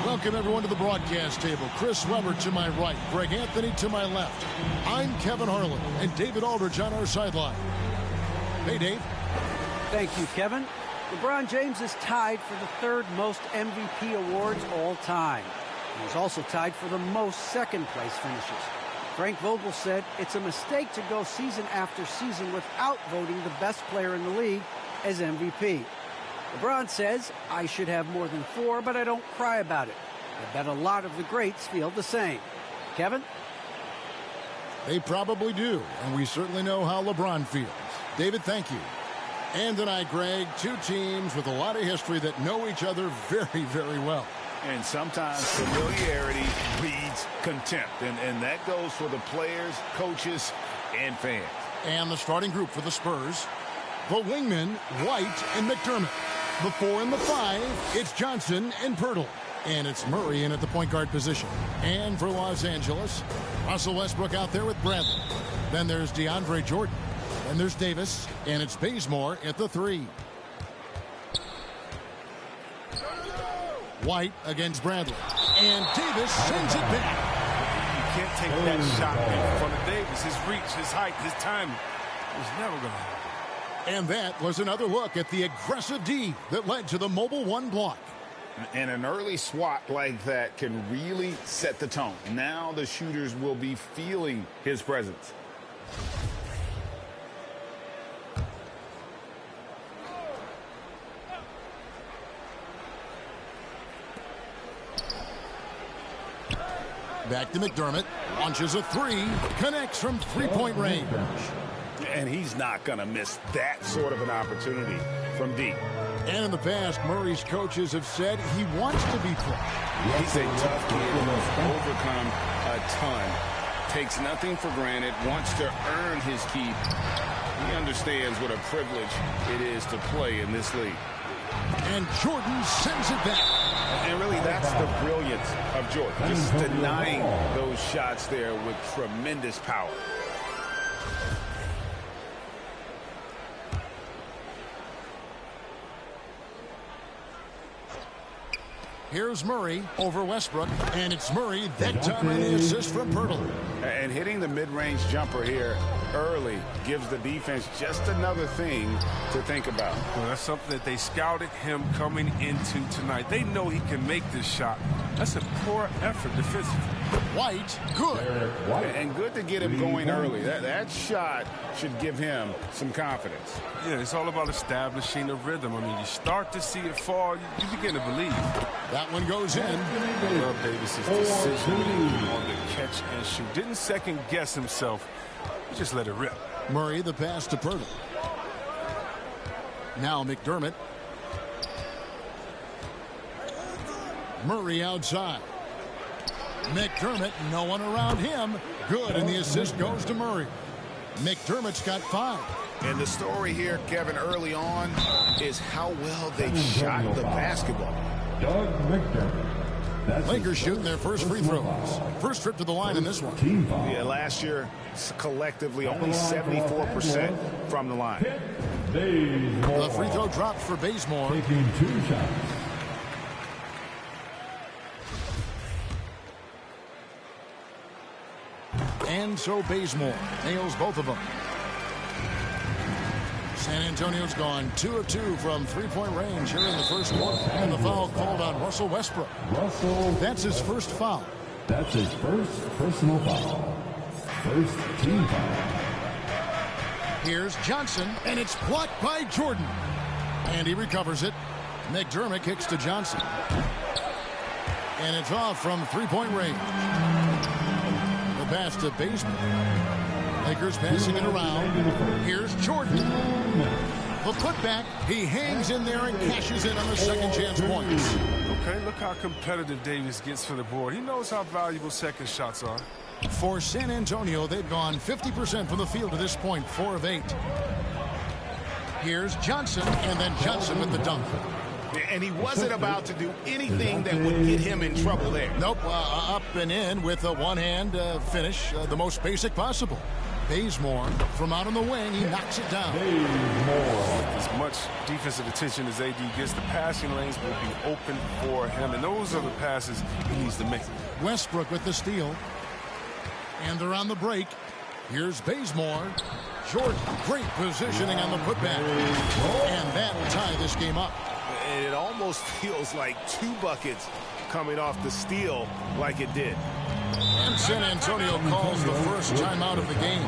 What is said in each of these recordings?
Welcome, everyone, to the broadcast table. Chris Webber to my right, Greg Anthony to my left. I'm Kevin Harlan, and David Aldridge on our sideline. Hey, Dave. Thank you, Kevin. LeBron James is tied for the third most MVP awards all time. He's also tied for the most second-place finishes. Frank Vogel said it's a mistake to go season after season without voting the best player in the league as MVP. LeBron says, I should have more than 4, but I don't cry about it. I bet a lot of the greats feel the same. Kevin? They probably do, and we certainly know how LeBron feels. David, thank you. And tonight, Greg, two teams with a lot of history that know each other very, very well. And sometimes familiarity breeds contempt, and that goes for the players, coaches, and fans. And the starting group for the Spurs, the wingmen, White and McDermott. The 4 and the 5, it's Johnson and Pirtle. And it's Murray in at the point guard position. And for Los Angeles, Russell Westbrook out there with Bradley. Then there's DeAndre Jordan. Then there's Davis, and it's Bazemore at the 3. White against Bradley. And Davis sends it back. You can't take that shot in front of Davis. His reach, his height, his timing was never going to happen. And that was another look at the aggressive D that led to the mobile 1 block. And an early swat like that can really set the tone. Now the shooters will be feeling his presence. Back to McDermott. Launches a 3. Connects from three-point range. And he's not going to miss that sort of an opportunity from deep. And in the past, Murray's coaches have said he wants to be pushed. He's a tough kid who has overcome a ton. Takes nothing for granted. Wants to earn his keep. He understands what a privilege it is to play in this league. And Jordan sends it back. And really, that's the brilliance of Jordan. Just denying those shots there with tremendous power. Here's Murray over Westbrook, and it's Murray that time on the assist from Pirtle. And hitting the mid-range jumper here early gives the defense just another thing to think about. Well, that's something that they scouted him coming into tonight. They know he can make this shot. That's a poor effort defensively. White, good. And good to get him going early. That shot should give him some confidence. Yeah, it's all about establishing a rhythm. I mean, you start to see it fall, you begin to believe. That one goes in. I love Davis's decision on the catch and shoot. Didn't second guess himself. He just let it rip. Murray, the pass to Pirtle. Now McDermott. Murray outside. McDermott, no one around him. Good, and the assist goes to Murray. McDermott's got 5. And the story here, Kevin, early on is how well they shot the basketball. Doug McDermott. Lakers shooting their first free throws. First trip to the line in this one. Yeah, last year, collectively, only 74% from the line. The free throw dropped for Bazemore. Taking 2 shots. And so Bazemore nails both of them. San Antonio's gone 2 of 2 from three-point range here in the first quarter. And the foul called on Russell Westbrook. That's his first foul. That's his first personal foul. First team foul. Here's Johnson, and it's blocked by Jordan. And he recovers it. McDermott kicks to Johnson. And it's off from three-point range. The pass to Bazemore. Lakers passing it around. Here's Jordan. The putback. He hangs in there and cashes in on the second chance points. Okay, look how competitive Davis gets for the board. He knows how valuable second shots are. For San Antonio, they've gone 50% from the field to this point, 4 of 8. Here's Johnson, and then Johnson with the dunk. And he wasn't about to do anything that would get him in trouble there. Nope, up and in with a one-hand finish, the most basic possible. Bazemore from out on the wing. He knocks it down. As much defensive attention as AD gets, the passing lanes will be open for him, and those are the passes he needs to make. Westbrook with the steal. And they're on the break. Here's Bazemore. Jordan, great positioning on the putback. And that will tie this game up. And it almost feels like 2 buckets coming off the steal like it did. And San Antonio calls the first timeout of the game.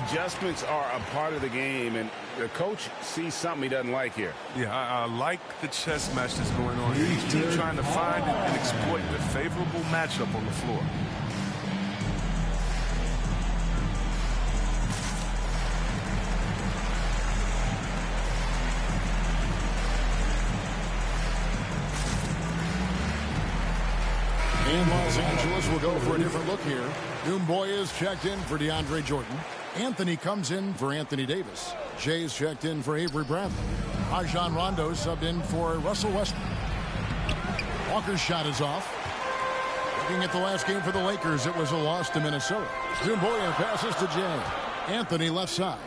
Adjustments are a part of the game, and the coach sees something he doesn't like here. Yeah, I like the chess match that's going on here. Each team trying to find and exploit the favorable matchup on the floor. And Los Angeles will go for a different look here. Doomboy is checked in for DeAndre Jordan. Anthony comes in for Anthony Davis. Jay's checked in for Avery Bradley. Rajon Rondo subbed in for Russell Westbrook. Walker's shot is off. Looking at the last game for the Lakers, it was a loss to Minnesota. Doomboy passes to Jay. Anthony left side.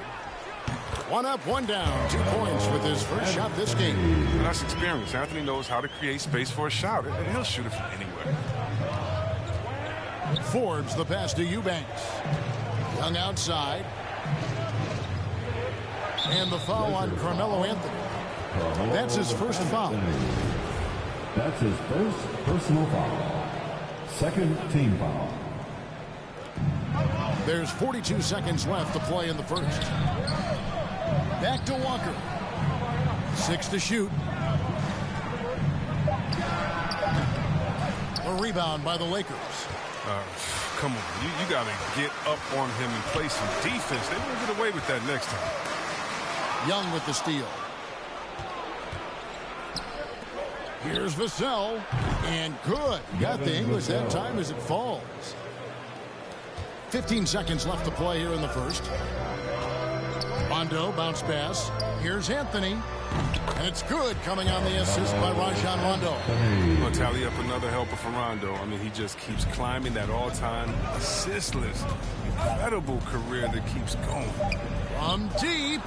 1 up, 1 down. 2 points with his first shot this game. And that's experience. Anthony knows how to create space for a shot, and he'll shoot it from anywhere. Forbes the pass to Eubanks. Young outside. And the foul on Carmelo Anthony. That's his first foul. That's his first personal foul. Second team foul. There's 42 seconds left to play in the first. Back to Walker. 6 to shoot. A rebound by the Lakers. Come on, you got to get up on him and play some defense. They won't get away with that next time. Young with the steal. Here's Vassell. And good. Got the English that time as it falls. 15 seconds left to play here in the first. Rondo, bounce pass. Here's Anthony. And it's good, coming on the assist by Rajon Rondo. Gonna tally up another helper for Rondo. I mean, he just keeps climbing that all-time assist list. Incredible career that keeps going. From deep.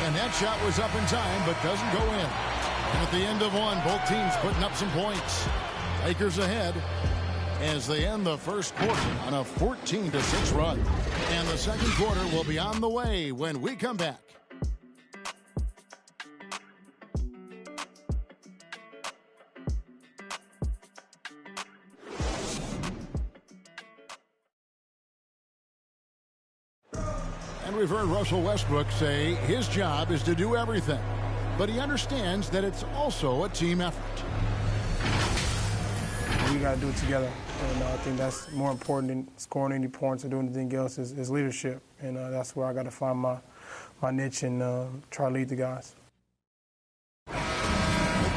And that shot was up in time, but doesn't go in. And at the end of one, both teams putting up some points. Lakers ahead as they end the first quarter on a 14-6 run. And the second quarter will be on the way when we come back. And we've heard Russell Westbrook say his job is to do everything, but he understands that it's also a team effort. We got to do it together, and I think that's more important than scoring any points or doing anything else is leadership, and that's where I got to find my niche and try to lead the guys.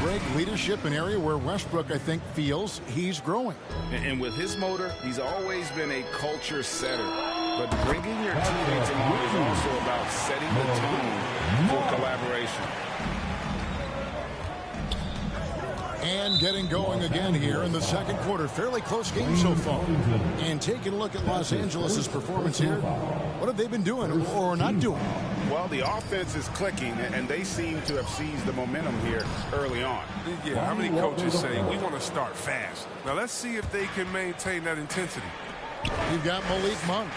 Great leadership, an area where Westbrook, I think, feels he's growing. And with his motor, he's always been a culture setter. But bringing your teammates along is also about setting the tone for collaboration. And getting going again here in the second quarter. Fairly close game so far. And taking a look at Los Angeles' performance here. What have they been doing or not doing? Well, the offense is clicking, and they seem to have seized the momentum here early on. Yeah, how many coaches say, we want to start fast? Now, let's see if they can maintain that intensity. You've got Malik Monk.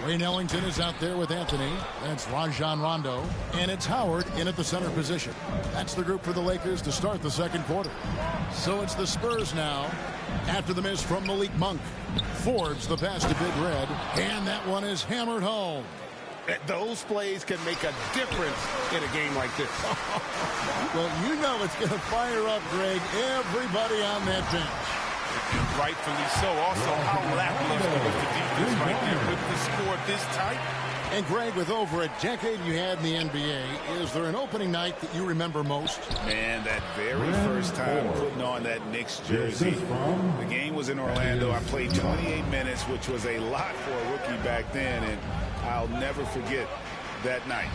Wayne Ellington is out there with Anthony. That's Rajon Rondo. And it's Howard in at the center position. That's the group for the Lakers to start the second quarter. So it's the Spurs now after the miss from Malik Monk. Forbes the pass to Big Red. And that one is hammered home. Those plays can make a difference in a game like this. Well, you know it's going to fire up, Greg, everybody on that bench. Rightfully so. Also, how lackluster was the defense right there with the score this tight? And, Greg, with over a decade you had in the NBA, is there an opening night that you remember most? Man, that very first time putting on that Knicks jersey. The game was in Orlando. I played 28 minutes, which was a lot for a rookie back then, and I'll never forget that night.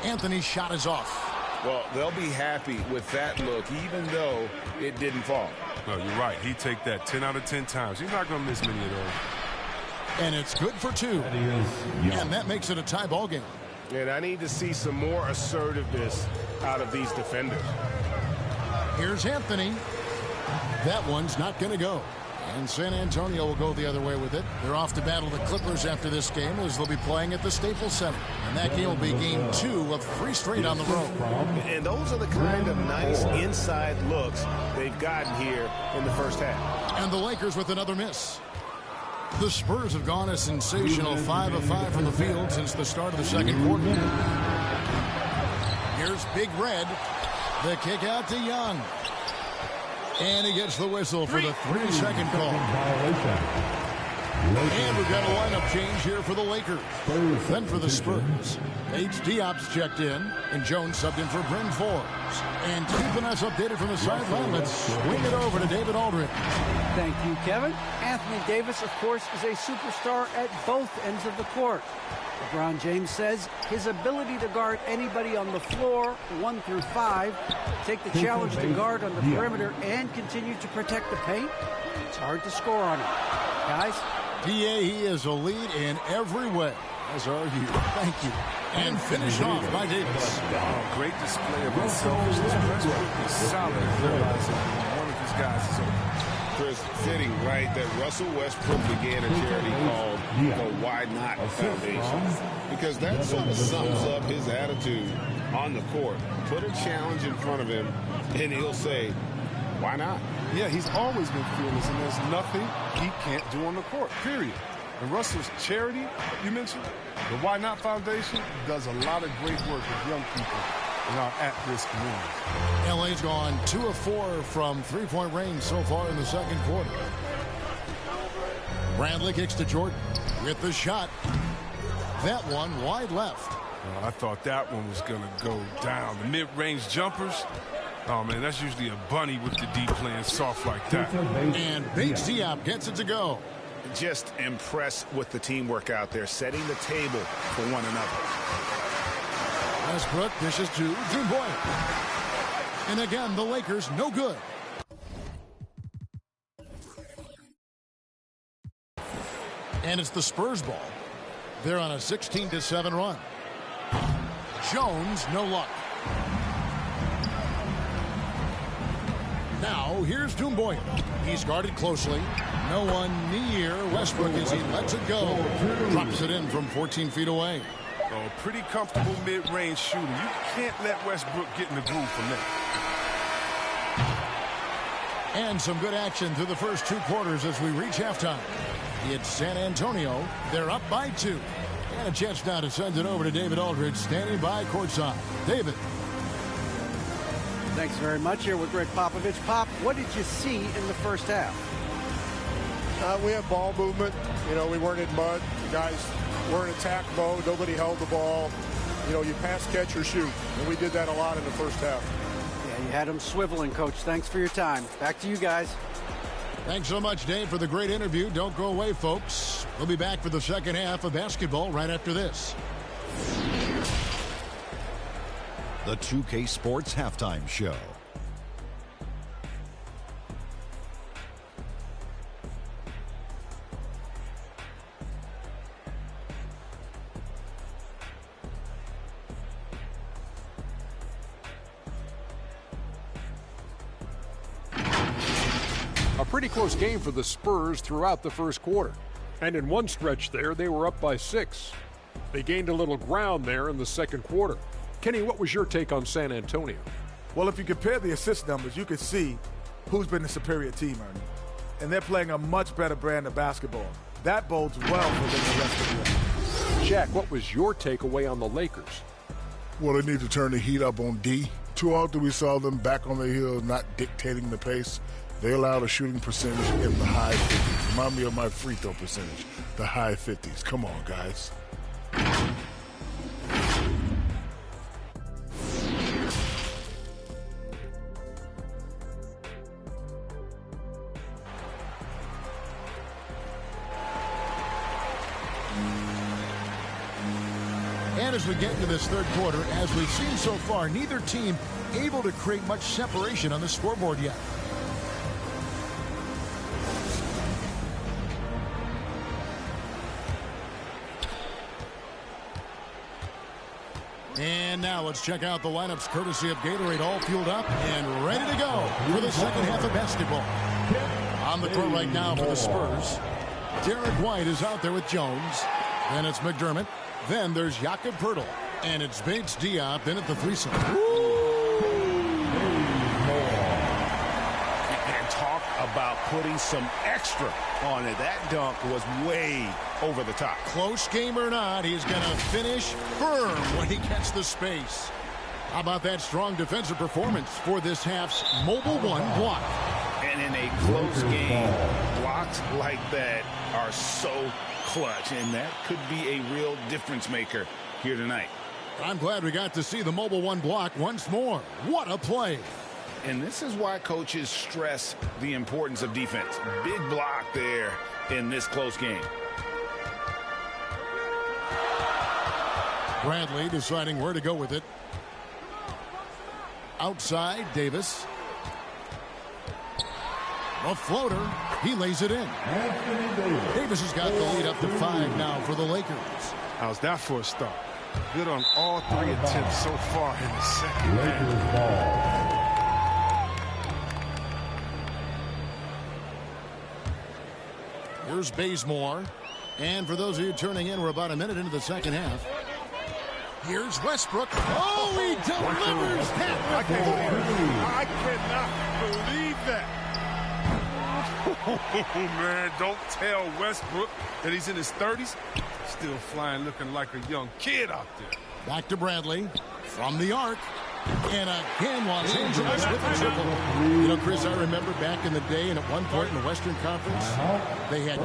Anthony's shot is off. Well, they'll be happy with that look, even though it didn't fall. No, you're right. He'd take that 10 out of 10 times. He's not going to miss many of those. And it's good for 2. And that makes it a tie ball game. And I need to see some more assertiveness out of these defenders. Here's Anthony. That one's not going to go. And San Antonio will go the other way with it. They're off to battle the Clippers after this game, as they'll be playing at the Staples Center. And that game will be game 2 of 3 straight on the road. And those are the kind of nice inside looks they've gotten here in the first half. And the Lakers with another miss. The Spurs have gone a sensational 5 of 5 from the field since the start of the second quarter. Here's Big Red. The kick out to Young. And he gets the whistle for the 3-second call. And we've got a lineup change here for the Lakers. Then for the Spurs, Diop's checked in, and Jones subbed in for Bryn Forbes. And keeping us updated from the sideline, let's swing it over to David Aldridge. Thank you, Kevin. Anthony Davis, of course, is a superstar at both ends of the court. LeBron James says his ability to guard anybody on the floor, 1 through 5, take the challenge to guard on the perimeter and continue to protect the paint, it's hard to score on him. Guys? DA, he is a lead in every way, as are you. Thank you. And finished off by Davis. Great display of unselfishness. Westbrook is solid in realizing one of his guys is open. Chris, fitting, right, that Russell Westbrook began a charity called the Why Not Foundation. Because that sort of sums up his attitude on the court. Put a challenge in front of him, and he'll say, why not? Yeah, he's always been fearless, and there's nothing he can't do on the court, period. And Russell's charity, you mentioned, the Why Not Foundation, does a lot of great work with young people in our at-risk communities. LA's gone 2 of 4 from three-point range so far in the second quarter. Bradley kicks to Jordan with the shot. That one wide left. I thought that one was going to go down. The mid-range jumpers, oh, man, that's usually a bunny with the D playing soft like that. And Big Diop gets it to go. Just impressed with the teamwork out there, setting the table for one another. Westbrook dishes to June Boyd. And again, the Lakers no good. And it's the Spurs ball. They're on a 16-7 run. Jones, no luck. Now, here's Doumbouya. He's guarded closely. No one near Westbrook as he lets it go. Drops it in from 14 feet away. Oh, pretty comfortable mid-range shooter. You can't let Westbrook get in the groove from there. And some good action through the first 2 quarters as we reach halftime. It's San Antonio. They're up by 2. And a chance now to send it over to David Aldridge, standing by courtside. David. Thanks very much. Here with Greg Popovich. Pop, what did you see in the first half? We had ball movement. You know, we weren't in mud. The guys were in attack mode. Nobody held the ball. You know, you pass, catch, or shoot. And we did that a lot in the first half. Yeah, you had them swiveling, Coach. Thanks for your time. Back to you guys. Thanks so much, Dave, for the great interview. Don't go away, folks. We'll be back for the second half of basketball right after this. The 2K Sports Halftime Show. A pretty close game for the Spurs throughout the first quarter. And in one stretch there, they were up by 6. They gained a little ground there in the second quarter. Kenny, what was your take on San Antonio? Well, if you compare the assist numbers, you can see who's been the superior team, Ernie. And they're playing a much better brand of basketball. That bodes well for them the rest of the way. Jack, what was your takeaway on the Lakers? Well, they need to turn the heat up on D. Too often we saw them back on their heels, not dictating the pace. They allowed a shooting percentage in the high 50s. Remind me of my free throw percentage, the high 50s. Come on, guys. And as we get into this third quarter, as we've seen so far, neither team able to create much separation on the scoreboard yet. And now let's check out the lineups courtesy of Gatorade, all fueled up and ready to go for the second half of basketball. On the court right now for the Spurs, Derek White is out there with Jones. Then it's McDermott. Then there's Jakob Poeltl. And it's Bates Diop in at the threesome. And talk about putting some extra on it. That dunk was way over the top. Close game or not, he's going to finish firm when he gets the space. How about that strong defensive performance for this half's Mobile One block? And in a close game, blocks like that are so clutch, and that could be a real difference maker here tonight. I'm glad we got to see the Mobile One block once more. What a play. And this is why coaches stress the importance of defense. Big block there in this close game. Bradley deciding where to go with it. Outside, Davis. A floater. He lays it in. Davis has got the lead up to 5 now for the Lakers. How's that for a start? Good on all 3 attempts so far in the second half. Here's Bazemore. And for those of you tuning in, we're about a minute into the second half. Here's Westbrook. Oh, he delivers that. I cannot believe that. Oh, man, don't tell Westbrook that he's in his 30s. Still flying, looking like a young kid out there. Back to Bradley from the arc. And again, Los Angeles with a triple. You know, Chris, I remember back in the day, and at one point in the Western Conference, they had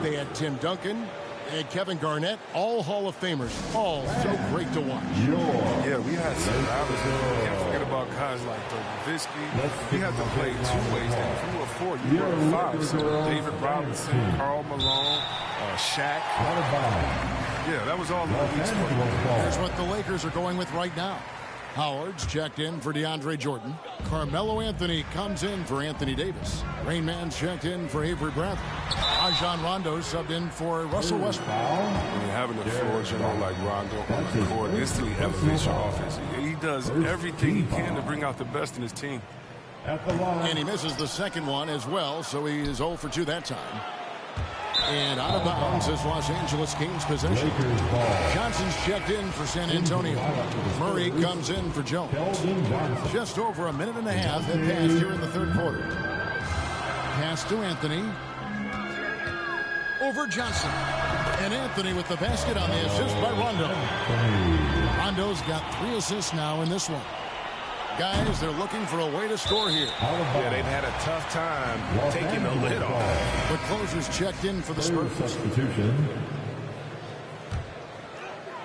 they had Tim Duncan, they had Kevin Garnett, all Hall of Famers, all so great to watch. Yeah, we had some battles. Can't forget about guys like Nowitzki. We had to play 2 ways. And if you were 4, you were 5. So David Robinson, Karl Malone, Shaq. Yeah, that was all the weeks. Here's what the Lakers are going with right now. Howard's checked in for DeAndre Jordan. Carmelo Anthony comes in for Anthony Davis. Rain Man's checked in for Avery Bradley. Rajon Rondo subbed in for Russell Westbrook. When you're having a floor general like Rondo on the court, instantly elevates your offense. He does everything he can to bring out the best in his team. And he misses the second one as well, so he is 0 for 2 that time. And out of bounds is Los Angeles Kings possession. Johnson's checked in for San Antonio. Murray comes in for Jones. Just over a minute and a half had passed here in the third quarter. Pass to Anthony. Over Johnson. And Anthony with the basket on the assist by Rondo. Rondo's got 3 assists now in this one. Guys, they're looking for a way to score here. Yeah, they've had a tough time taking the lid off. The closer's checked in for the Spurs.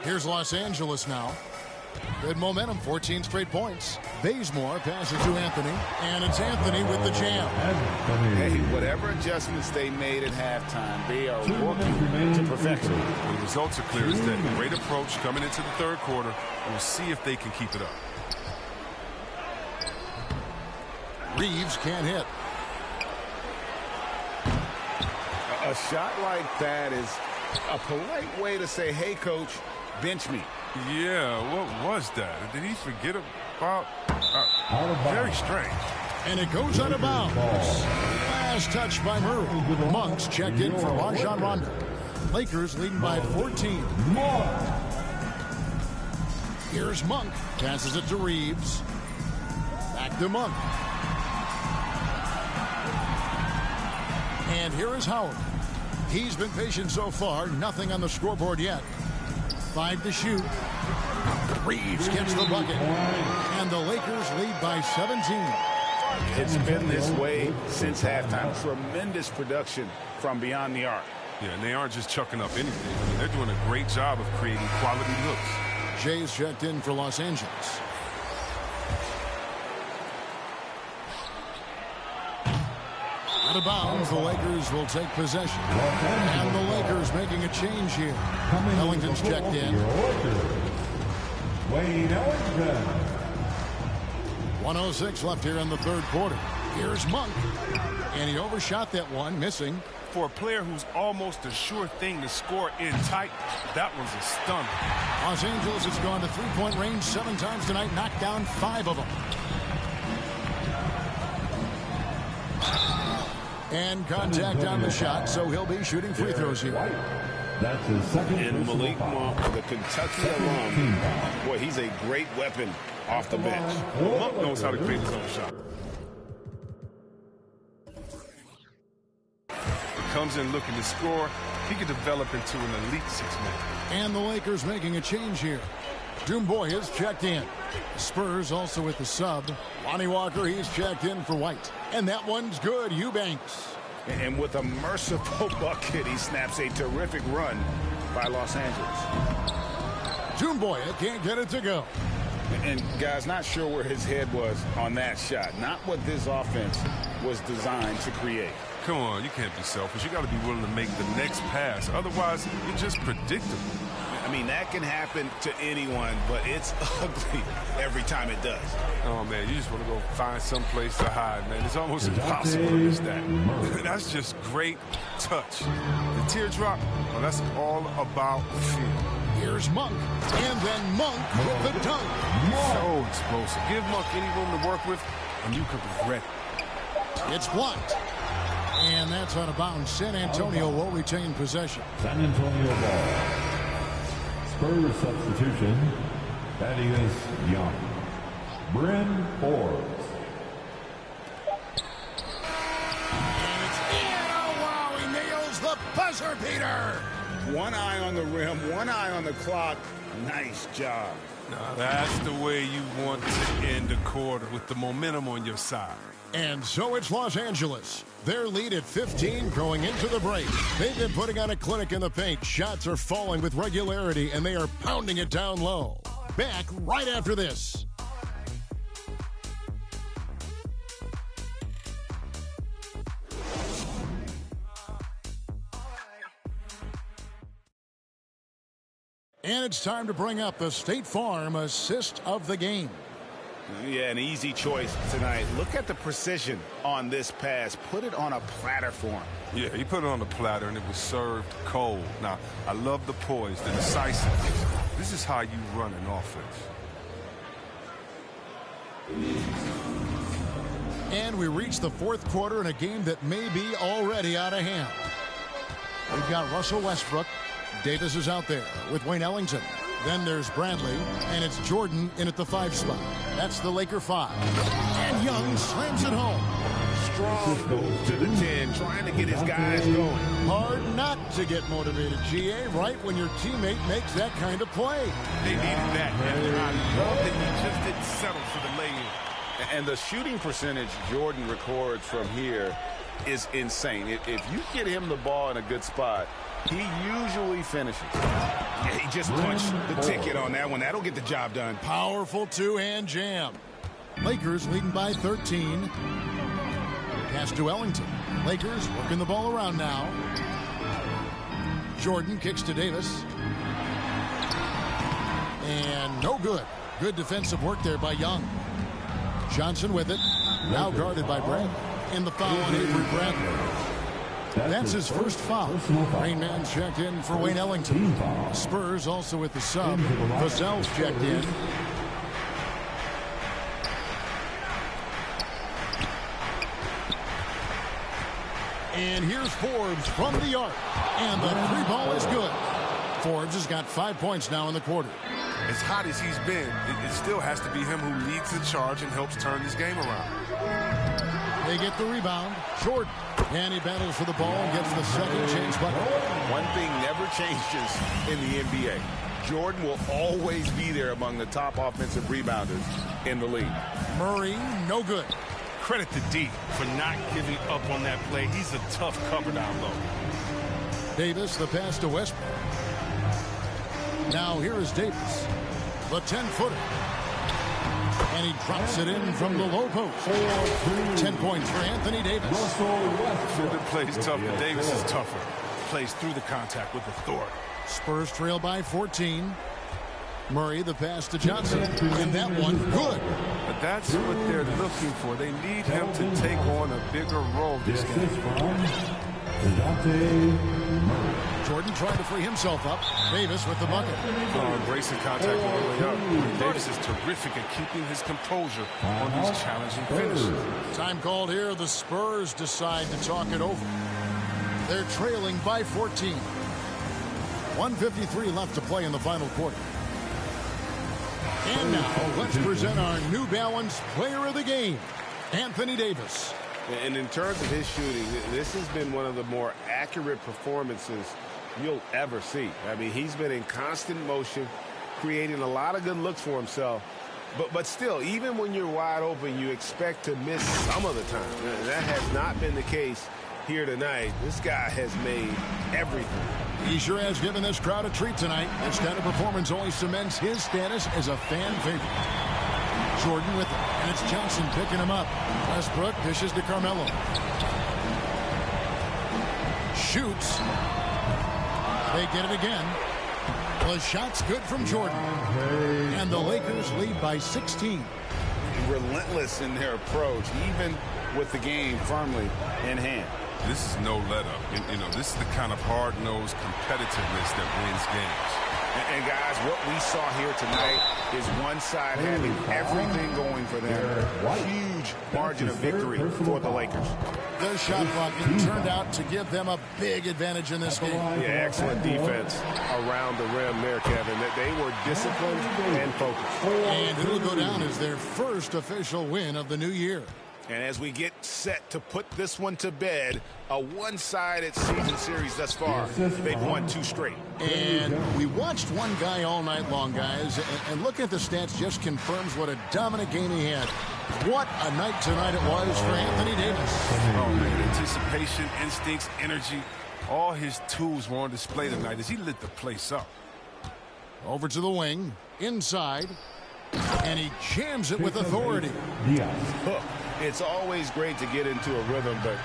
Here's Los Angeles now. Good momentum, 14 straight points. Bazemore passes to Anthony, and it's Anthony with the jam. Hey, whatever adjustments they made at halftime, they are working to perfection. The results are clear as day. Great approach coming into the third quarter. We'll see if they can keep it up. Reeves can't hit. A shot like that is a polite way to say, hey, coach, bench me. Yeah, what was that? Did he forget about? Very strange. And it goes out of bounds. Last touch by Murray. Monk's checked in for Rajon Rondo. Lakers leading by 14. Here's Monk. Passes it to Reeves. Back to Monk. And here is Howard. He's been patient so far. Nothing on the scoreboard yet. 5 to shoot. Reeves gets the bucket. And the Lakers lead by 17. It's been this way since halftime. Tremendous production from beyond the arc. Yeah, and they aren't just chucking up anything. I mean, they're doing a great job of creating quality looks. Jay's checked in for Los Angeles. Out of bounds, the Lakers will take possession. And the Lakers making a change here. Ellington's checked in. Wayne Ellington. 1:06 left here in the third quarter. Here's Monk. And he overshot that one, missing. for a player who's almost a sure thing to score in tight, that was a stunner. Los Angeles has gone to three-point range 7 times tonight, knocked down 5 of them. And contact on the shot, so he'll be shooting free throws here. That's his second. And Malik Monk, the Kentucky alum, boy, he's a great weapon off the bench. Monk knows how to create his own shot. Comes in looking to score. He could develop into an elite 6-man. And the Lakers making a change here. Doomboy has checked in. Spurs also with the sub. Lonnie Walker, he's checked in for White. And that one's good. Eubanks. And with a merciful bucket, he snaps a terrific run by Los Angeles. Doomboy can't get it to go. And guys, not sure where his head was on that shot. Not what this offense was designed to create. Come on, you can't be selfish. You got to be willing to make the next pass. Otherwise, you're just predictable. I mean, that can happen to anyone, but it's ugly every time it does. Oh, man, you just want to go find some place to hide, man. It's almost impossible to miss that. That's just great touch. The teardrop, well, that's all about feel. Here's Monk, and then Monk with the dunk. So explosive. Give Monk any room to work with, and you could regret it. It's blocked. And that's out of bounds. San Antonio will retain possession. San Antonio ball. Spurs substitution. Thaddeus Young. Bryn Forbes. And it's in. Oh, wow. He nails the buzzer beater. One eye on the rim, one eye on the clock. Nice job. Now, that's the way you want to end a quarter, with the momentum on your side. And so it's Los Angeles. Their lead at 15 going into the break. They've been putting on a clinic in the paint. Shots are falling with regularity, and they are pounding it down low. Back right after this. And it's time to bring up the State Farm assist of the game. Yeah, an easy choice tonight. Look at the precision on this pass. Put it on a platter for him. Yeah, he put it on the platter, and it was served cold. Now, I love the poise, the decisiveness. This is how you run an offense. And we reach the fourth quarter in a game that may be already out of hand. We've got Russell Westbrook. Davis is out there with Wayne Ellington. Then there's Bradley, and it's Jordan in at the 5 spot. That's the Laker 5. And Young slams it home. Strong move to the 10, trying to get his guys going. Hard not to get motivated, GA, right when your teammate makes that kind of play. They needed that, and I love that he just didn't settle for the lay-in. And the shooting percentage Jordan records from here is insane. If you get him the ball in a good spot, he usually finishes. Yeah, he just punched the ticket on that one. That'll get the job done. Powerful two-hand jam. Lakers leading by 13. Pass to Ellington. Lakers working the ball around now. Jordan kicks to Davis. And no good. Good defensive work there by Young. Johnson with it. Now guarded by Bradley. In the foul on Avery Bradley. That's his first foul. Rain Man checked in for Wayne Ellington. Spurs also with the sub. Vazel's checked in. And here's Forbes from the arc. And the 3 ball is good. Forbes has got 5 points now in the quarter. As hot as he's been, it still has to be him who leads the charge and helps turn this game around. They get the rebound. Jordan. And he battles for the ball and gets the second chance bucket. One thing never changes in the NBA. Jordan will always be there among the top offensive rebounders in the league. Murray, no good. Credit to D for not giving up on that play. He's a tough cover down low. Davis, the pass to Westbrook. Now here is Davis. The 10-footer. And he drops it in from the low post. 10 points for Anthony Davis. Jordan plays tough, but Davis is tougher. Plays through the contact with authority. Spurs trail by 14. Murray, the pass to Johnson. And that one, good. But that's what they're looking for. They need him to take on a bigger role this game. Jordan trying to free himself up. Davis with the bucket. Embracing contact all the way up. Davis is terrific at keeping his composure on these challenging finishes. Time called here. The Spurs decide to talk it over. They're trailing by 14. 1:53 left to play in the final quarter. And now, let's present our New Balance Player of the Game, Anthony Davis. And in terms of his shooting, this has been one of the more accurate performances you'll ever see. I mean, he's been in constant motion, creating a lot of good looks for himself. But still, even when you're wide open, you expect to miss some of the time. That has not been the case here tonight. This guy has made everything. He sure has given this crowd a treat tonight. This kind of performance only cements his status as a fan favorite. Jordan with it, and it's Johnson picking him up. Westbrook dishes to Carmelo. Shoots. They get it again. The shot's good from Jordan. And the Lakers lead by 16. Relentless in their approach, even with the game firmly in hand. This is no let-up. You know, this is the kind of hard-nosed competitiveness that wins games. And guys, what we saw here tonight is one side having everything going for them. Huge margin of victory for the Lakers. Their shot clock turned out to give them a big advantage in this game. Yeah, excellent defense around the rim there, Kevin. That they were disciplined and focused. And it'll go down as their first official win of the new year. And as we get set to put this one to bed, a one-sided season series thus far. They've won 2 straight. And we watched one guy all night long, guys, and looking at the stats just confirms what a dominant game he had. What a night tonight it was for Anthony Davis. Oh, man, anticipation, instincts, energy, all his tools were on display tonight as he lit the place up. Over to the wing, inside, and he jams it with authority. It's always great to get into a rhythm, but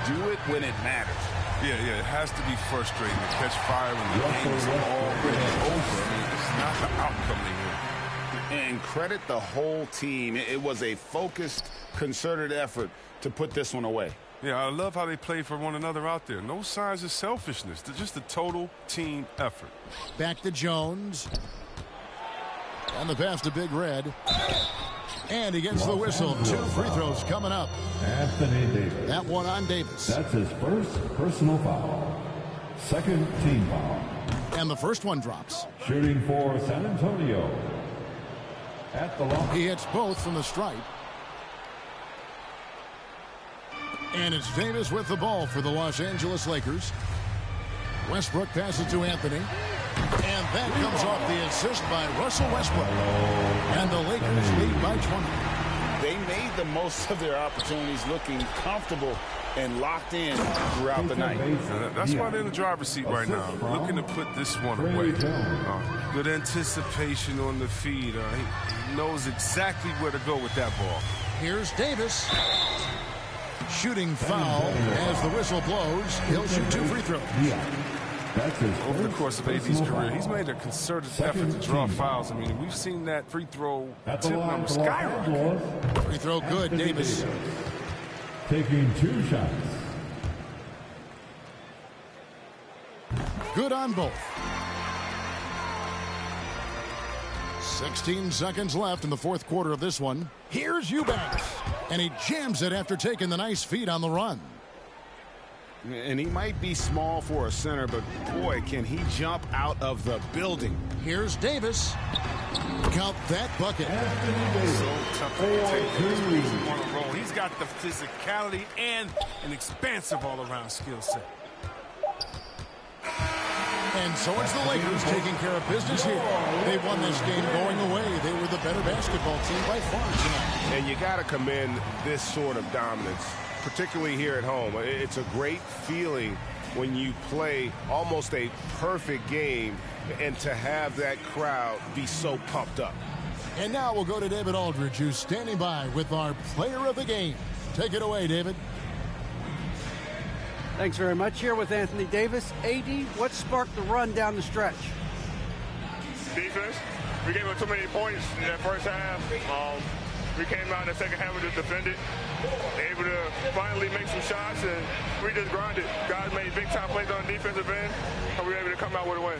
do it when it matters. Yeah, it has to be frustrating to catch fire when the game is already over. I mean, it's not the outcome they want. And credit the whole team. It was a focused, concerted effort to put this one away. Yeah, I love how they play for one another out there. No signs of selfishness. They're just a total team effort. Back to Jones. And the pass to Big Red. And he gets the whistle. 2 free throws coming up. Anthony Davis. That one on Davis. That's his first personal foul. Second team foul. And the first one drops. Shooting for San Antonio. At the line. He hits both from the stripe. And it's Davis with the ball for the Los Angeles Lakers. Westbrook passes to Anthony. And that comes off the assist by Russell Westbrook. And the Lakers lead by 20. They made the most of their opportunities, looking comfortable and locked in throughout the night. That's why they're in the driver's seat right now, looking to put this one away. Good anticipation on the feed. He knows exactly where to go with that ball. Here's Davis. Shooting foul as the whistle blows. He'll shoot 2 free throws. Over the course of AD's career, he's made a concerted effort to draw fouls. I mean, we've seen that free throw tip number skyrocket. Free throw good, Davis. Taking 2 shots. Good on both. 16 seconds left in the fourth quarter of this one. Here's Eubanks. And he jams it after taking the nice feed on the run. And he might be small for a center, but boy, can he jump out of the building. Here's Davis. Count that bucket. So tough to take those moves in one roll. He's got the physicality and an expansive all-around skill set. And so it's the Lakers taking care of business here. They won this game going away. They were the better basketball team by far tonight. And you got to commend this sort of dominance, particularly here at home. It's a great feeling when you play almost a perfect game and to have that crowd be so pumped up. And now we'll go to David Aldridge, who's standing by with our player of the game. Take it away, David. Thanks very much. Here with Anthony Davis. AD, what sparked the run down the stretch? Defense. We gave up too many points in that first half. We came out in the second half and just defended, able to finally make some shots, and we just grinded. Guys made big-time plays on the defensive end, and we were able to come out with a win.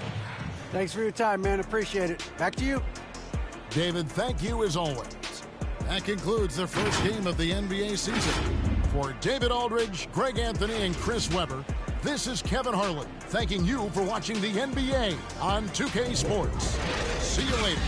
Thanks for your time, man. Appreciate it. Back to you. David, thank you as always. That concludes the first game of the NBA season. For David Aldridge, Greg Anthony, and Chris Webber, this is Kevin Harlan thanking you for watching the NBA on 2K Sports. See you later.